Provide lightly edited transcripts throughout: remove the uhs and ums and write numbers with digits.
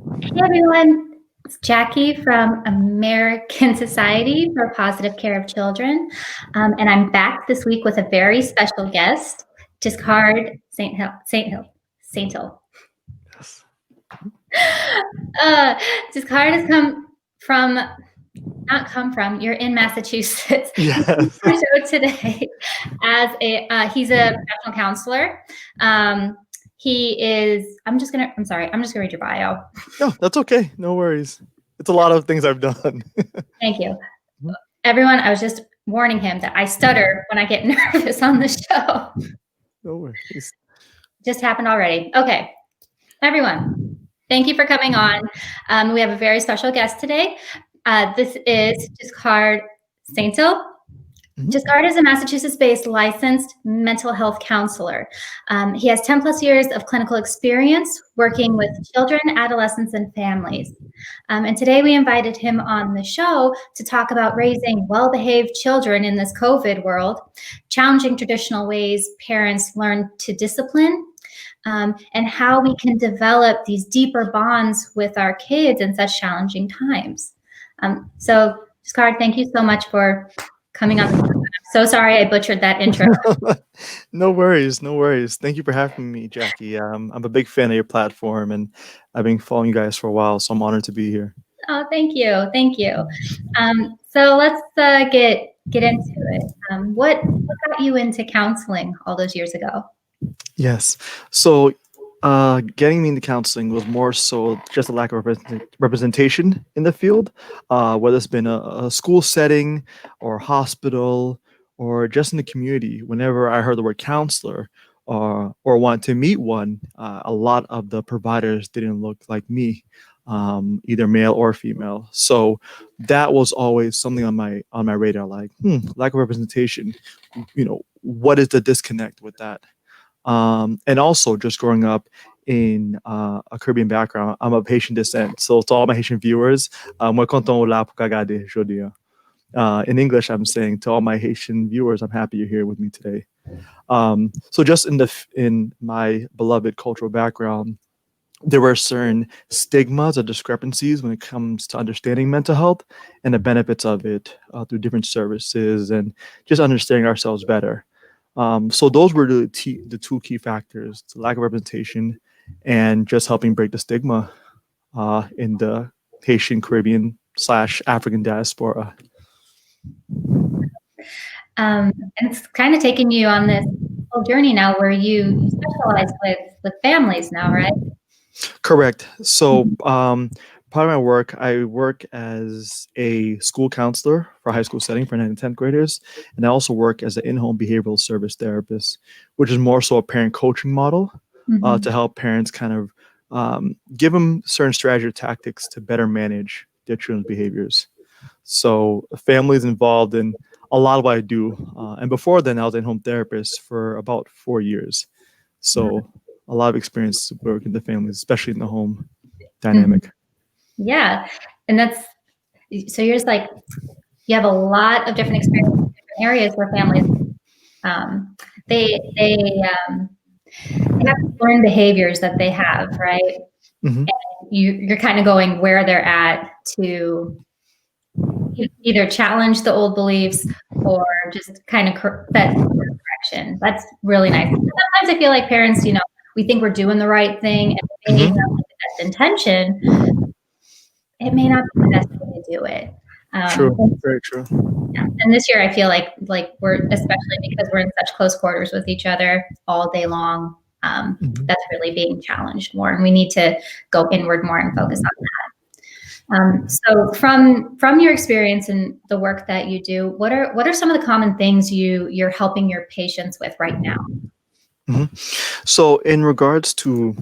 Hey everyone, it's Jackie from American Society for Positive Care of Children, and I'm back this week with a very special guest, Giscard Saintil. Yes. Giscard has you're in Massachusetts. He's on Yes. our show today as he's a professional counselor. I'm just gonna read your bio. No, that's okay. No worries. It's a lot of things I've done. Thank you. Mhm. Everyone, I was just warning him that I stutter when I get nervous on the show. No worries. Just happened already. Okay, everyone, thank you for coming on. We have a very special guest today. This is Giscard Saintil. Giscard is a Massachusetts-based licensed mental health counselor. He has 10 plus years of clinical experience working with children, adolescents, and families. And today we invited him on the show to talk about raising well-behaved children in this COVID world, challenging traditional ways parents learn to discipline, and how we can develop these deeper bonds with our kids in such challenging times. So, Giscard, thank you so much for coming on. I'm so sorry I butchered that intro. No worries. No worries. Thank you for having me, Jackie. I'm a big fan of your platform, and I've been following you guys for a while, so I'm honored to be here. Oh, thank you. Thank you. So let's get into it. What got you into counseling all those years ago? Yes. So, getting me into counseling was more so just a lack of representation in the field, whether it's been a school setting or hospital or just in the community. Whenever I heard the word counselor or want to meet one, a lot of the providers didn't look like me, either male or female. So that was always something on my radar, like lack of representation. What is the disconnect with that? And also just growing up in a Caribbean background, I'm of Haitian descent. So to all my Haitian viewers, moi content là pour regarder aujourd'hui. In English, I'm saying to all my Haitian viewers, I'm happy you're here with me today. So just in my beloved cultural background, there were certain stigmas or discrepancies when it comes to understanding mental health and the benefits of it through different services and just understanding ourselves better. So those were the two key factors: the lack of representation and just helping break the stigma in the Haitian, Caribbean / African diaspora. And it's kind of taken you on this whole journey now where you specialize with families now, right? Correct. So part of my work, I work as a school counselor for a high school setting for 9th and 10th graders. And I also work as an in-home behavioral service therapist, which is more so a parent coaching model to help parents kind of give them certain strategy or tactics to better manage their children's behaviors. So families involved in a lot of what I do. And before then, I was a home therapist for about 4 years. So a lot of experience working with the families, especially in the home dynamic. Yeah. And so you're just like, you have a lot of different experiences in different areas where families, they have learned behaviors that they have, right? Mm-hmm. And you're kind of going where they're at to either challenge the old beliefs or just kind of set direction. That's really nice. Sometimes I feel like parents, we think we're doing the right thing and maybe have the best intention. It may not be the best way to do it. True, very true. Yeah. And this year I feel like we're, especially because we're in such close quarters with each other all day long, that's really being challenged more, and we need to go inward more and focus on that. So from your experience and the work that you do, what are some of the common things you're helping your patients with right now? So in regards to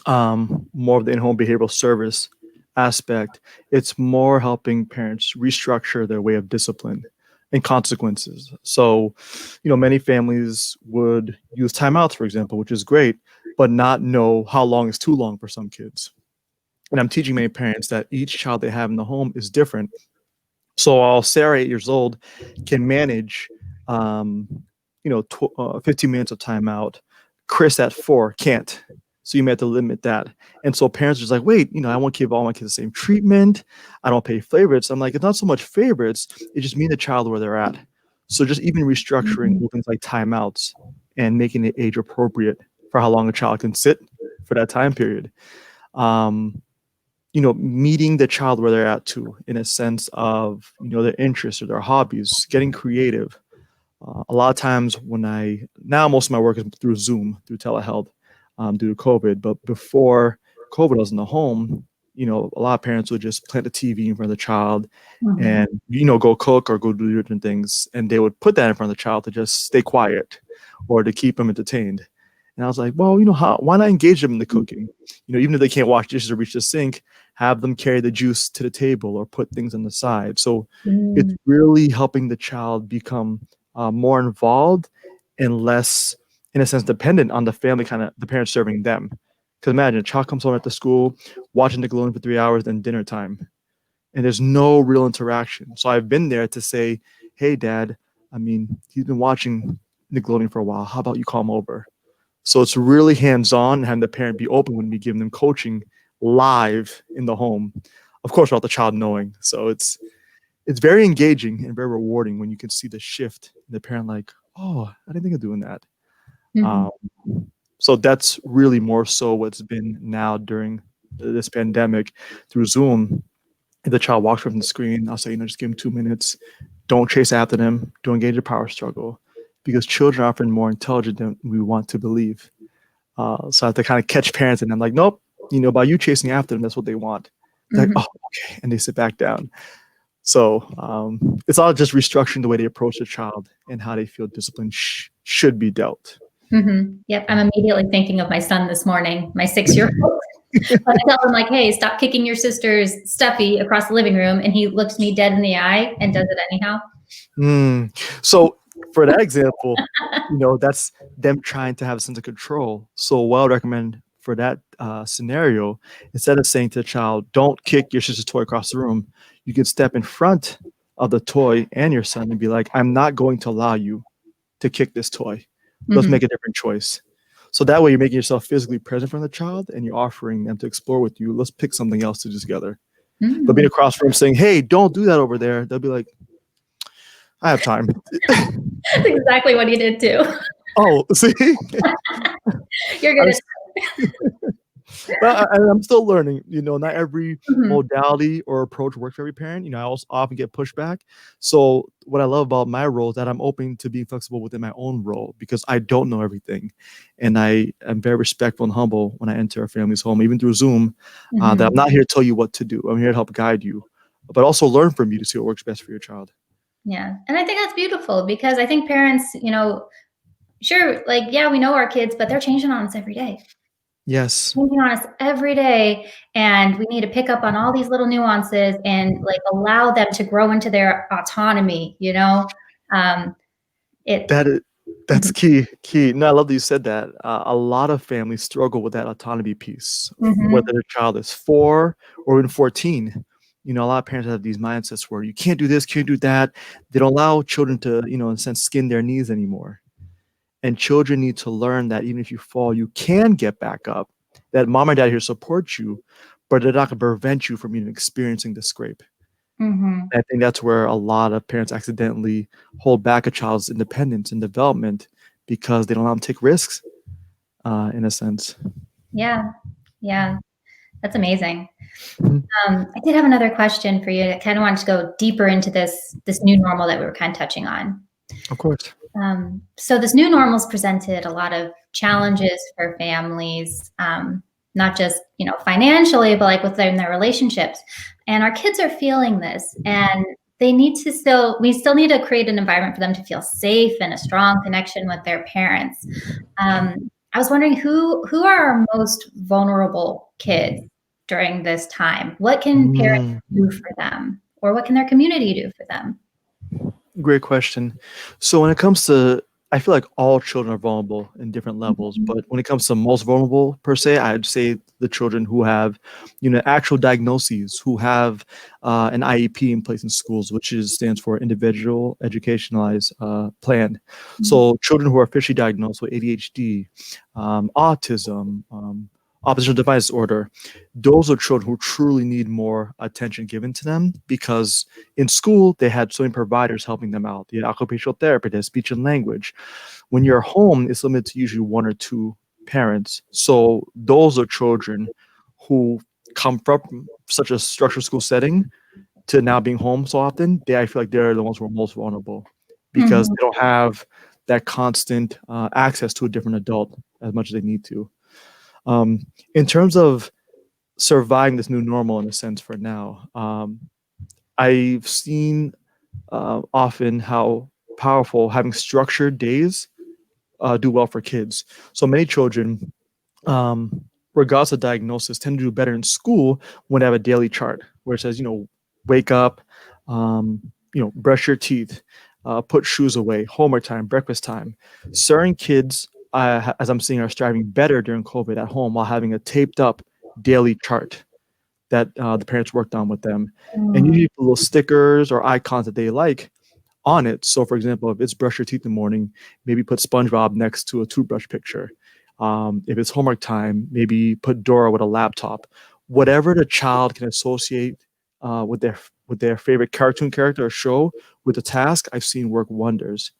more of the in-home behavioral service aspect, it's more helping parents restructure their way of discipline and consequences. So, many families would use timeouts, for example, which is great, but not know how long is too long for some kids. And I'm teaching many parents that each child they have in the home is different. So while Sarah, 8 years old, can manage, 15 minutes of timeout, Chris at 4 can't. So you may have to limit that. And so parents are just like, wait, I want to give all my kids the same treatment. I don't pay favorites. I'm like, it's not so much favorites. It just meet the child where they're at. So just even restructuring things like timeouts and making it age appropriate for how long a child can sit for that time period. Meeting the child where they're at too, in a sense of, their interests or their hobbies, getting creative. A lot of times now most of my work is through Zoom, through telehealth, due to COVID. But before COVID was in the home, a lot of parents would just plant the TV in front of the child and, go cook or go do different things. And they would put that in front of the child to just stay quiet or to keep them entertained. And I was like, well, why not engage them in the cooking? Even if they can't wash dishes or reach the sink, have them carry the juice to the table or put things on the side. So it's really helping the child become more involved and less, in a sense, dependent on the family, the parents serving them. Because imagine a child comes home after school, watching Nickelodeon for 3 hours, then dinner time, and there's no real interaction. So I've been there to say, hey, Dad, he's been watching Nickelodeon for a while. How about you call him over? So it's really hands-on, having the parent be open with me, giving them coaching live in the home, of course, without the child knowing. So it's very engaging and very rewarding when you can see the shift in the parent, like, oh, I didn't think of doing that. So that's really more so what's been now during this pandemic through Zoom. If the child walks from the screen, I'll say, just give them 2 minutes. Don't chase after them. Don't engage a power struggle, because children are often more intelligent than we want to believe. So I have to kind of catch parents, and I'm like, nope, by you chasing after them, that's what they want. They're like, oh, okay. And they sit back down. So it's all just restructuring the way they approach the child and how they feel discipline should be dealt. Yep. I'm immediately thinking of my son this morning, my 6-year-old. I tell him, like, hey, stop kicking your sister's stuffy across the living room. And he looks me dead in the eye and does it anyhow. So for that example, that's them trying to have a sense of control. So what I would recommend for that scenario, instead of saying to the child, don't kick your sister's toy across the room, you can step in front of the toy and your son and be like, I'm not going to allow you to kick this toy. Let's make a different choice. So that way you're making yourself physically present for the child and you're offering them to explore with you. Let's pick something else to do together. But being across from them saying, hey, don't do that over there, they'll be like, I have time. That's exactly what he did too. Oh, see? You're good. But I'm still learning, not every modality or approach works for every parent. I also often get pushback. So what I love about my role is that I'm open to being flexible within my own role, because I don't know everything. And I am very respectful and humble when I enter a family's home, even through Zoom, that I'm not here to tell you what to do. I'm here to help guide you, but also learn from you to see what works best for your child. Yeah. And I think that's beautiful, because I think parents, sure, like, yeah, we know our kids, but they're changing on us every day. Yes. Changing on us every day. And we need to pick up on all these little nuances and like allow them to grow into their autonomy, That's key. No, I love that you said that. A lot of families struggle with that autonomy piece, whether the child is 4 or even 14. A lot of parents have these mindsets where you can't do this, can't do that. They don't allow children to, in a sense, skin their knees anymore. And children need to learn that even if you fall, you can get back up, that mom and dad here support you, but they're not going to prevent you from even experiencing the scrape. I think that's where a lot of parents accidentally hold back a child's independence and development, because they don't allow them to take risks, in a sense. Yeah. That's amazing. I did have another question for you. I kind of wanted to go deeper into this new normal that we were kind of touching on. Of course. So this new normal's presented a lot of challenges for families, not just, financially, but like within their relationships. And our kids are feeling this, and we still need to create an environment for them to feel safe and a strong connection with their parents. I was wondering who are our most vulnerable kids during this time? What can parents do for them, or what can their community do for them? Great question. So when it comes to, I feel like all children are vulnerable in different levels, but when it comes to most vulnerable per se, I'd say the children who have, actual diagnoses, who have an IEP in place in schools, which stands for Individual Educationalized Plan. So children who are officially diagnosed with ADHD, autism, oppositional defiance disorder, those are children who truly need more attention given to them, because in school they had so many providers helping them out. They had occupational therapy, they had speech and language. When you're home, it's limited to usually one or two parents. So those are children who come from such a structured school setting to now being home so often. I feel like they're the ones who are most vulnerable, because they don't have that constant access to a different adult as much as they need to. In terms of surviving this new normal, in a sense, for now, I've seen often how powerful having structured days do well for kids. So many children, regardless of diagnosis, tend to do better in school when they have a daily chart where it says, wake up, brush your teeth, put shoes away, homework time, breakfast time. Certain kids, as I'm seeing, are striving better during COVID at home while having a taped up daily chart that the parents worked on with them. And usually little stickers or icons that they like on it. So, for example, if it's brush your teeth in the morning, maybe put SpongeBob next to a toothbrush picture. If it's homework time, maybe put Dora with a laptop. Whatever the child can associate with their favorite cartoon character or show with the task, I've seen work wonders.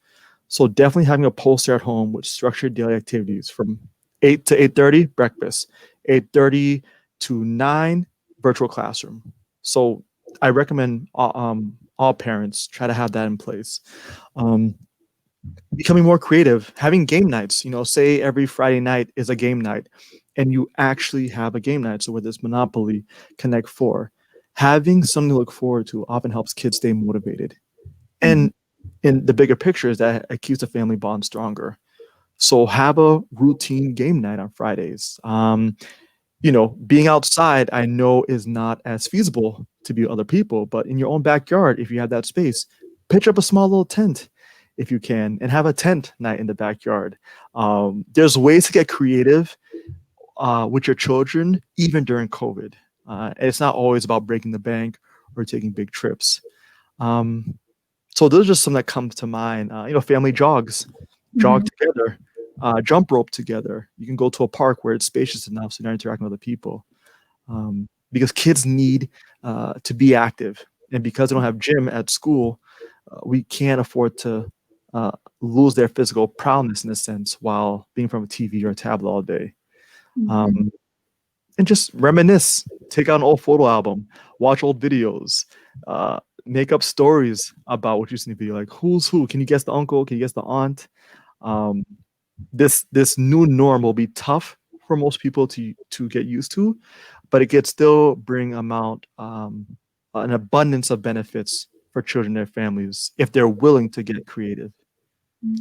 So definitely having a poster at home with structured daily activities from 8 to 8:30, breakfast, 8:30 to 9, virtual classroom. So I recommend all parents try to have that in place. Becoming more creative, having game nights, say every Friday night is a game night and you actually have a game night. So whether it's Monopoly, Connect 4, having something to look forward to often helps kids stay motivated. And in the bigger picture is that it keeps the family bond stronger. So have a routine game night on Fridays. Being outside, I know is not as feasible to be with other people, but in your own backyard, if you have that space, pitch up a small little tent if you can, and have a tent night in the backyard. There's ways to get creative with your children, even during COVID. And it's not always about breaking the bank or taking big trips. So those are just some that come to mind. Family jogs, jog together, jump rope together. You can go to a park where it's spacious enough so you're not interacting with other people. Because kids need to be active. And because they don't have gym at school, we can't afford to lose their physical prowess in a sense while being from a TV or a tablet all day. And just reminisce, take out an old photo album, watch old videos, make up stories about what you see in the video, like who's who. Can you guess the uncle? Can you guess the aunt? This new norm will be tough for most people to get used to, but it could still bring about an abundance of benefits for children and their families if they're willing to get creative.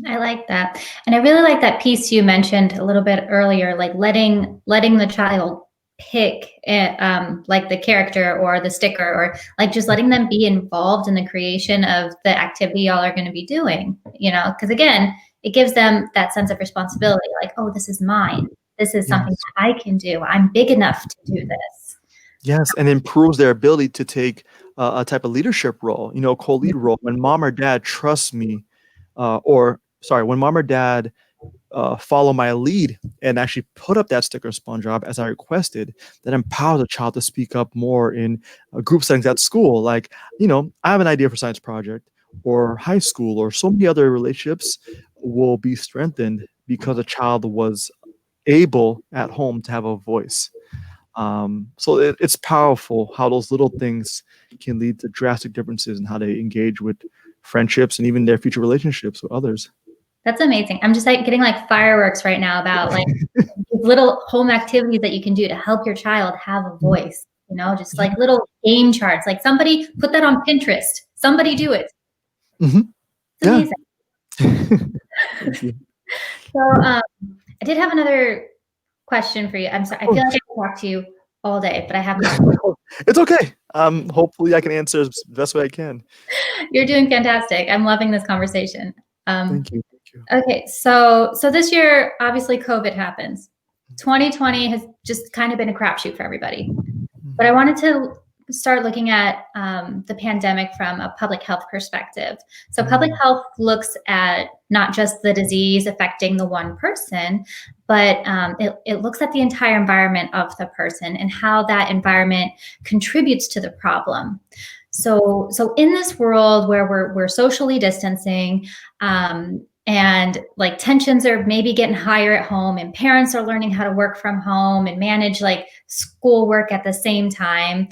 I like that. And I really like that piece you mentioned a little bit earlier, like letting the child pick like the character or the sticker, or like just letting them be involved in the creation of the activity y'all are going to be doing, because again, it gives them that sense of responsibility, like, oh, this is mine. This is something that I can do. I'm big enough to do this. Yes, and improves their ability to take a type of leadership role, co-lead role. When mom or dad trusts me, when mom or dad follow my lead and actually put up that sticker SpongeBob as I requested, that empowers a child to speak up more in group settings at school. Like, I have an idea for science project, or high school, or so many other relationships will be strengthened because a child was able at home to have a voice. So it's powerful how those little things can lead to drastic differences in how they engage with friendships and even their future relationships with others. That's amazing. I'm just getting like fireworks right now about like little home activities that you can do to help your child have a voice, just like little game charts. Like somebody put that on Pinterest. Somebody do it. It's amazing. Thank you. So I did have another question for you. I'm sorry. I feel like I can talk to you all day, but I have not. It's okay. Hopefully I can answer as the best way I can. You're doing fantastic. I'm loving this conversation. Thank you. Okay, so this year, obviously COVID happens. 2020 has just kind of been a crapshoot for everybody. But I wanted to start looking at the pandemic from a public health perspective. So public health looks at not just the disease affecting the one person, but it looks at the entire environment of the person and how that environment contributes to the problem. So in this world where we're socially distancing, and like tensions are maybe getting higher at home, and parents are learning how to work from home and manage like schoolwork at the same time,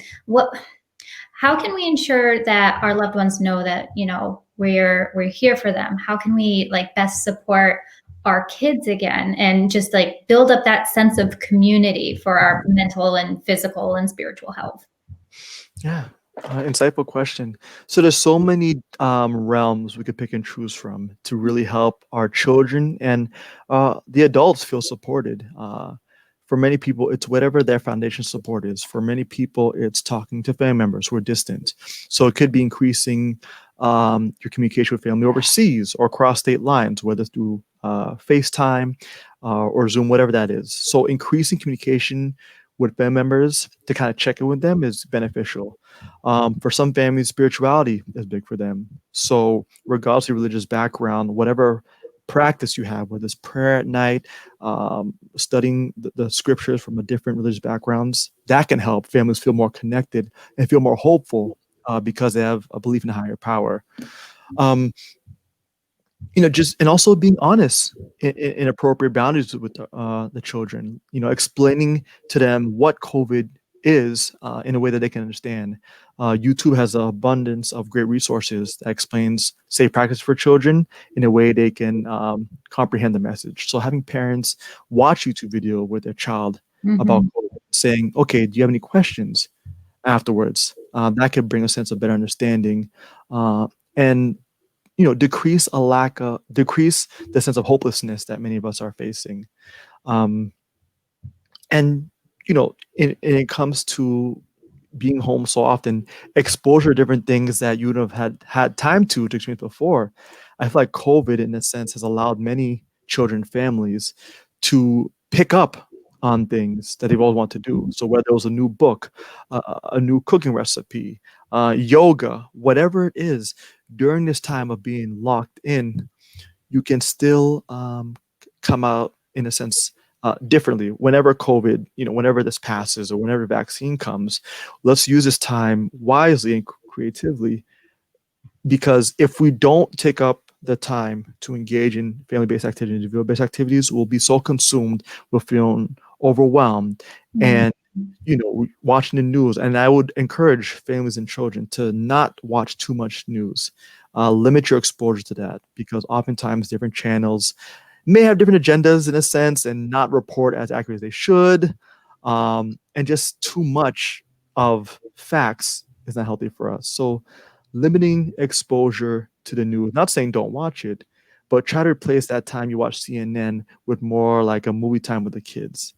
how can we ensure that our loved ones know that, you know, we're here for them? How can we like best support our kids again and just like build up that sense of community for our mental and physical and spiritual health? Yeah. Insightful question. So there's so many realms we could pick and choose from to really help our children and the adults feel supported. For many people, it's whatever their foundation support is. For many people, it's talking to family members who are distant. So it could be increasing your communication with family overseas or across state lines, whether through FaceTime or Zoom, whatever that is. So increasing communication with family members to kind of check in with them is beneficial. For some families, spirituality is big for them. So regardless of religious background, whatever practice you have, whether it's prayer at night, studying the scriptures from a different religious backgrounds, that can help families feel more connected and feel more hopeful because they have a belief in a higher power. Just and also being honest in appropriate boundaries with the children. Explaining to them what COVID is in a way that they can understand. YouTube has an abundance of great resources that explains safe practice for children in a way they can comprehend the message. So having parents watch YouTube video with their child about COVID, saying, "Okay, do you have any questions?" afterwards, that could bring a sense of better understanding and decrease the sense of hopelessness that many of us are facing. And it comes to being home so often, exposure to different things that you would have had time to experience before. I feel like COVID, in a sense, has allowed many children, families to pick up on things that they've always wanted to do. So whether it was a new book, a new cooking recipe, yoga, whatever it is, during this time of being locked in, you can still come out, in a sense, differently. Whenever COVID, whenever this passes or whenever vaccine comes, let's use this time wisely and creatively, because if we don't take up the time to engage in family-based activities, individual-based activities, we'll be so consumed with feeling overwhelmed and watching the news. And I would encourage families and children to not watch too much news. Limit your exposure to that, because oftentimes different channels may have different agendas in a sense and not report as accurate as they should. And just too much of facts is not healthy for us. So limiting exposure to the news, not saying don't watch it, but try to replace that time you watch CNN with more like a movie time with the kids.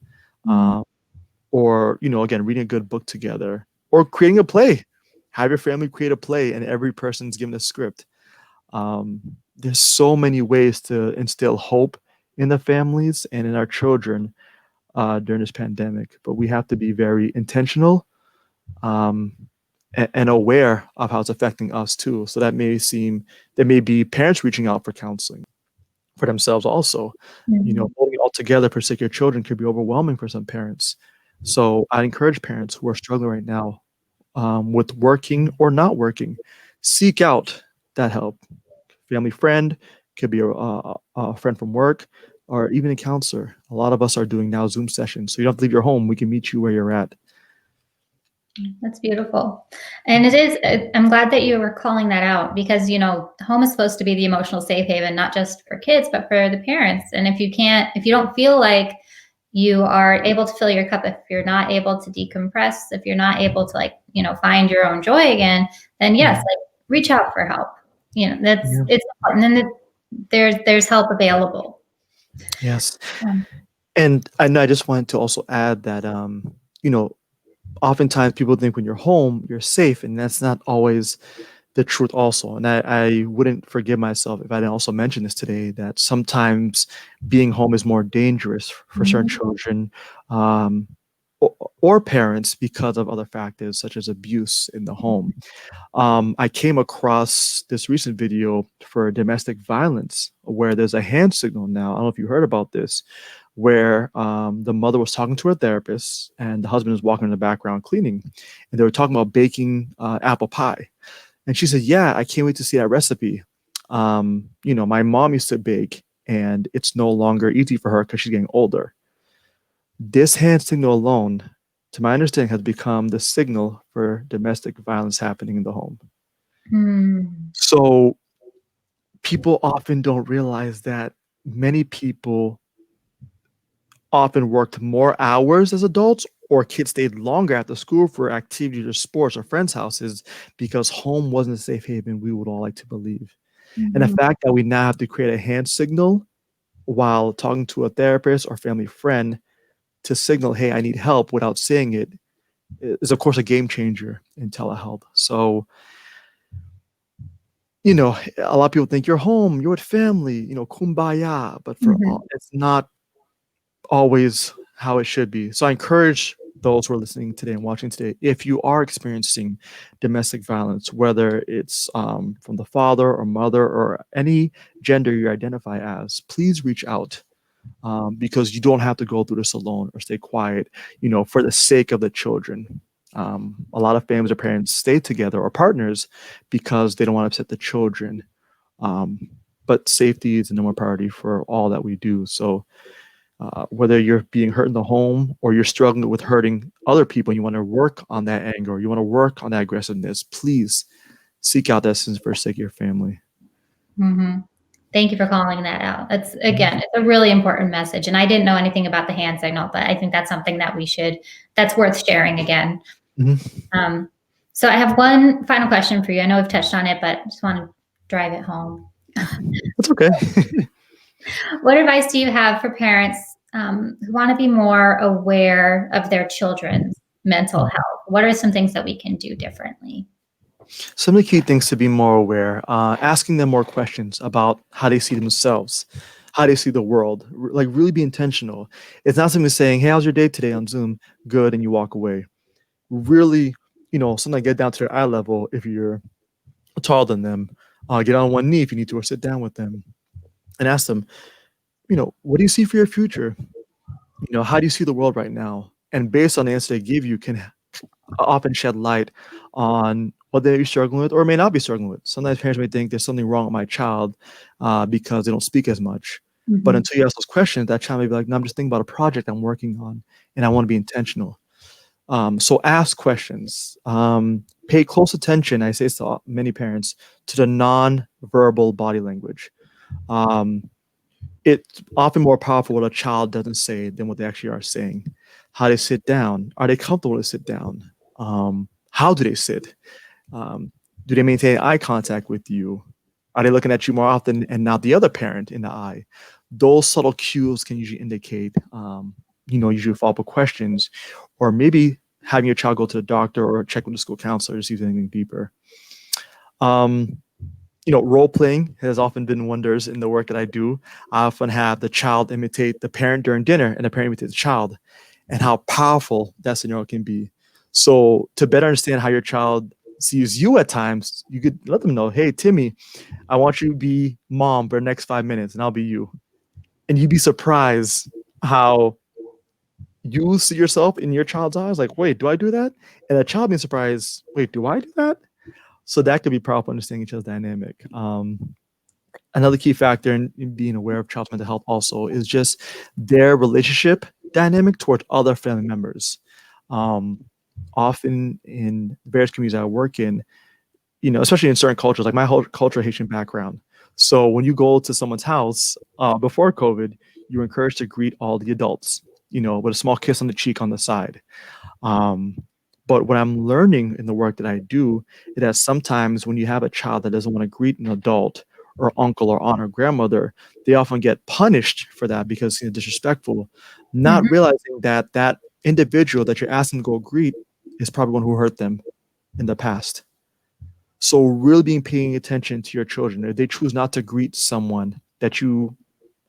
Or, again, reading a good book together or creating a play. Have your family create a play and every person's given a script. There's so many ways to instill hope in the families and in our children during this pandemic, but we have to be very intentional and aware of how it's affecting us too. So there may be parents reaching out for counseling for themselves also. Holding it all together for sick children could be overwhelming for some parents. So I encourage parents who are struggling right now with working or not working, seek out that help. Family friend, could be a friend from work, or even a counselor. A lot of us are doing now Zoom sessions, so you don't have to leave your home. We can meet you where you're at. That's beautiful. And it is, I'm glad that you were calling that out, because, home is supposed to be the emotional safe haven, not just for kids, but for the parents. And if you don't feel like you are able to fill your cup, if you're not able to decompress, if you're not able to find your own joy again, then yes, reach out for help. It's important. And there's help available. Yes. And I just wanted to also add that, oftentimes people think when you're home, you're safe, and that's not always the truth also. And I wouldn't forgive myself if I didn't also mention this today, that sometimes being home is more dangerous for certain children, or parents because of other factors such as abuse in the home. I came across this recent video for domestic violence where there's a hand signal now. I don't know if you heard about this, where the mother was talking to her therapist and the husband was walking in the background cleaning, and they were talking about baking apple pie. And she said, yeah, I can't wait to see that recipe. My mom used to bake and it's no longer easy for her because she's getting older. This hand signal alone, to my understanding, has become the signal for domestic violence happening in the home. So people often don't realize that many people often worked more hours as adults, or kids stayed longer after school for activities or sports or friends' houses because home wasn't a safe haven we would all like to believe. And the fact that we now have to create a hand signal while talking to a therapist or family friend to signal, hey, I need help without saying it is, of course, a game changer in telehealth. So, a lot of people think you're home, you're with family, kumbaya, but for all, it's not always how it should be. So I encourage those who are listening today and watching today, if you are experiencing domestic violence, whether it's from the father or mother or any gender you identify as, please reach out because you don't have to go through this alone or stay quiet, for the sake of the children. A lot of families or parents stay together or partners because they don't want to upset the children. But safety is the number one priority for all that we do. So whether you're being hurt in the home or you're struggling with hurting other people, you want to work on that anger, you want to work on that aggressiveness, please seek out that assistance for the sake of your family. Thank you for calling that out. That's, again, it's a really important message. And I didn't know anything about the hand signal, but I think that's something that that's worth sharing again. So I have one final question for you. I know we've touched on it, but I just want to drive it home. That's okay. What advice do you have for parents who want to be more aware of their children's mental health? What are some things that we can do differently? Some of the key things to be more aware, asking them more questions about how they see themselves, how they see the world, like really be intentional. It's not simply saying, hey, how's your day today on Zoom? Good. And you walk away. Really, something get down to their eye level. If you're taller than them, get on one knee if you need to, or sit down with them and ask them, what do you see for your future? How do you see the world right now? And based on the answer they give you can often shed light on what they may be struggling with or may not be struggling with. Sometimes parents may think there's something wrong with my child because they don't speak as much. But until you ask those questions, that child may be like, no, I'm just thinking about a project I'm working on and I want to be intentional. So ask questions. Pay close attention, I say to many parents, to the non-verbal body language. It's often more powerful what a child doesn't say than what they actually are saying. How they sit down. Are they comfortable to sit down? How do they sit? Do they maintain eye contact with you? Are they looking at you more often and not the other parent in the eye? Those subtle cues can usually indicate, usually follow-up questions, or maybe having your child go to the doctor or check with the school counselor to see if there's anything deeper. Role playing has often been wonders in the work that I do. I often have the child imitate the parent during dinner and the parent imitate the child, and how powerful that scenario can be. So to better understand how your child sees you at times, you could let them know, hey, Timmy, I want you to be mom for the next 5 minutes and I'll be you. And you'd be surprised how you see yourself in your child's eyes, like, wait, do I do that? And the child being surprised, wait, do I do that? So that could be powerful, understanding each other's dynamic. Another key factor in being aware of child's mental health also is just their relationship dynamic toward other family members. Often in various communities I work in, especially in certain cultures, like my whole cultural Haitian background. So when you go to someone's house before COVID, you were encouraged to greet all the adults, with a small kiss on the cheek on the side. But what I'm learning in the work that I do is that sometimes when you have a child that doesn't want to greet an adult or uncle or aunt or grandmother, they often get punished for that because it's disrespectful, not realizing that that individual that you're asking to go greet is probably one who hurt them in the past. So really paying attention to your children. If they choose not to greet someone that you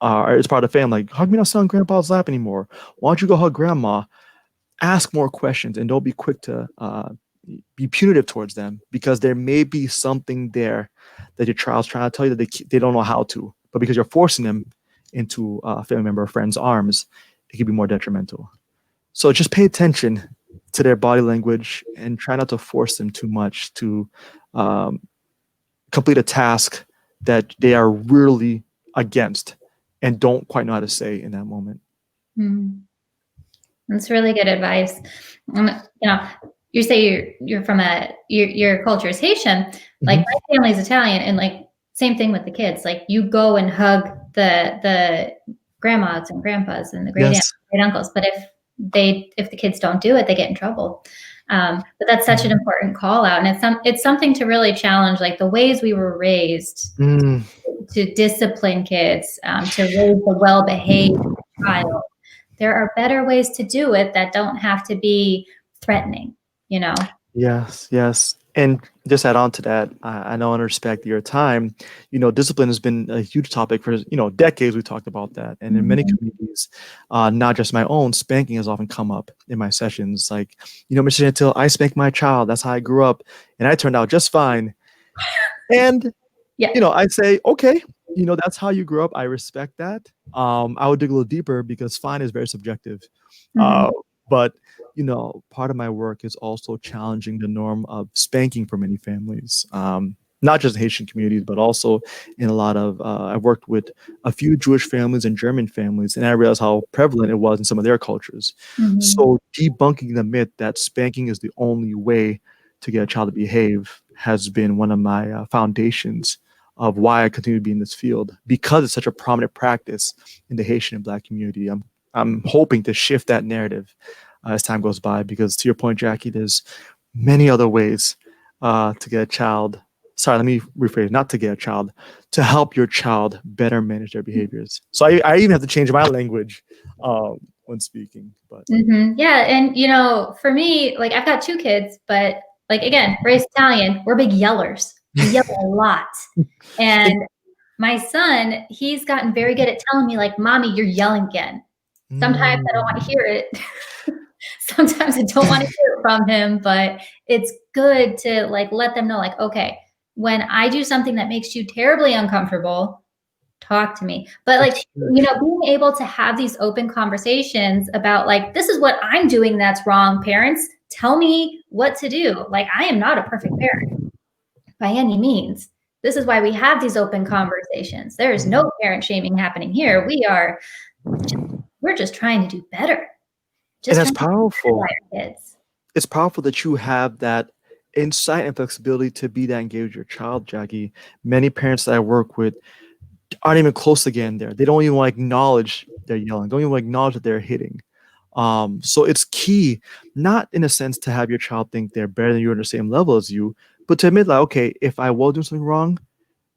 are as part of the family, like, hug me not sit on grandpa's lap anymore. Why don't you go hug grandma? ask more questions and don't be quick to be punitive towards them, because there may be something there that your child's trying to tell you that they don't know how to, but because you're forcing them into a family member or friend's arms, it can be more detrimental. So just pay attention to their body language and try not to force them too much to complete a task that they are really against and don't quite know how to say in that moment. Mm. That's really good advice. You know, you say you're from your culture is Haitian. Like my family's Italian, and like same thing with the kids. Like you go and hug the grandmas and grandpas and the great aunts, great uncles. But if the kids don't do it, they get in trouble. But that's such an important call out, and it's something to really challenge, like the ways we were raised to discipline kids, to raise a well-behaved child. There are better ways to do it that don't have to be threatening, you know? Yes. And just add on to that, I know and respect your time. Discipline has been a huge topic for, decades. We talked about that. And in many communities, not just my own, spanking has often come up in my sessions. Like, Mr. Saintil, I spanked my child. That's how I grew up. And I turned out just fine. And, I say, okay, that's how you grew up. I respect that. I would dig a little deeper because fine is very subjective. But part of my work is also challenging the norm of spanking for many families, not just Haitian communities, but also in a lot of, I've worked with a few Jewish families and German families, and I realized how prevalent it was in some of their cultures. So debunking the myth that spanking is the only way to get a child to behave has been one of my foundations of why I continue to be in this field, because it's such a prominent practice in the Haitian and Black community. I'm hoping to shift that narrative as time goes by, because to your point, Jackie, there's many other ways to get a child. Sorry, let me rephrase, not to get a child, to help your child better manage their behaviors. So I even have to change my language when speaking. But yeah, and for me, like I've got 2 kids, but like again, raised Italian, we're big yellers. We yell a lot. And my son, he's gotten very good at telling me, like, "Mommy, you're yelling again." Sometimes I don't want to hear it. Sometimes I don't want to hear it from him, but it's good to like let them know, like, okay, when I do something that makes you terribly uncomfortable, talk to me. But like, being able to have these open conversations about like, this is what I'm doing that's wrong, parents, tell me what to do. Like, I am not a perfect parent by any means. This is why we have these open conversations. There is no parent shaming happening here. We're just trying to do better. And that's powerful. It's powerful that you have that insight and flexibility to be that engaged with your child, Jackie. Many parents that I work with aren't even close to getting there. They don't even want to acknowledge they're yelling. Don't even want to acknowledge that they're hitting. So it's key, not in a sense to have your child think they're better than you or on the same level as you, but to admit, like, okay, if I was doing something wrong,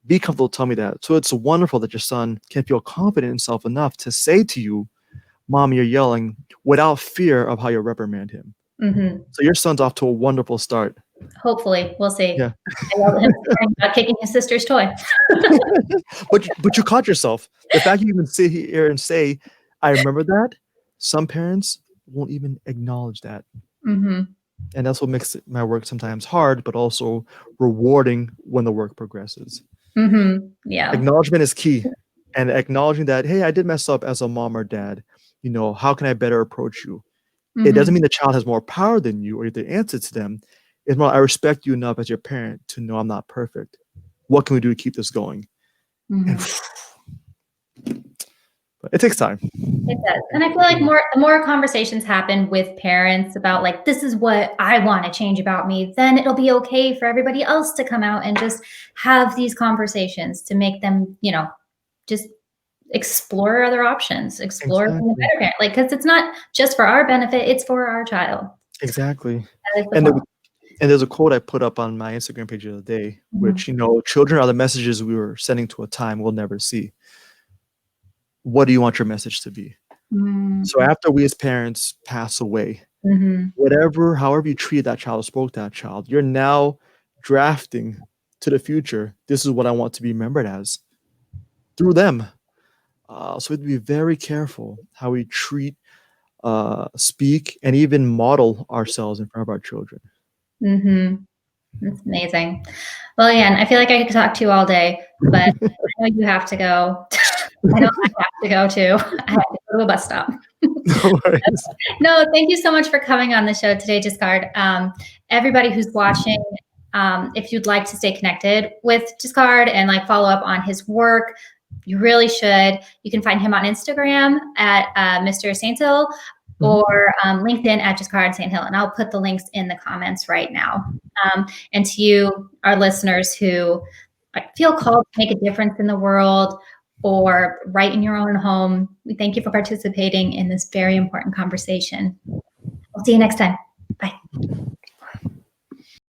be comfortable to tell me that. So it's wonderful that your son can feel confident in himself enough to say to you, Mom, you're yelling, without fear of how you'll reprimand him. So your son's off to a wonderful start. Hopefully, we'll see. Yeah. I yelled at him about kicking his sister's toy. but you caught yourself. The fact you even sit here and say, I remember that, some parents won't even acknowledge that. And that's what makes my work sometimes hard, but also rewarding when the work progresses. Yeah. Acknowledgement is key. And acknowledging that, hey, I did mess up as a mom or dad. How can I better approach you? It doesn't mean the child has more power than you or you're the answer to them. It's more, I respect you enough as your parent to know I'm not perfect. What can we do to keep this going? But it takes time. It does. And I feel like the more conversations happen with parents about like, this is what I want to change about me, then it'll be okay for everybody else to come out and just have these conversations to make them, just explore other options, explore being a better parent. Like, because it's not just for our benefit, it's for our child. Exactly. And there's a quote I put up on my Instagram page the other day, which, children are the messages we were sending to a time we'll never see. What do you want your message to be? So after we as parents pass away, however you treated that child or spoke to that child, you're now drafting to the future. This is what I want to be remembered as through them. So we have to be very careful how we treat speak and even model ourselves in front of our children. Mm-hmm. That's amazing. Well, Ian, I feel like I could talk to you all day, but I know you have to go. I know I have to go too. I have to go to a bus stop. No worries. No, thank you so much for coming on the show today, Giscard. Everybody who's watching, if you'd like to stay connected with Giscard and like follow up on his work, you really should. You can find him on Instagram at Mr. Saintil or LinkedIn at Giscard Saintil, and I'll put the links in the comments right now. And to you, our listeners who feel called to make a difference in the world or right in your own home, we thank you for participating in this very important conversation. We'll see you next time.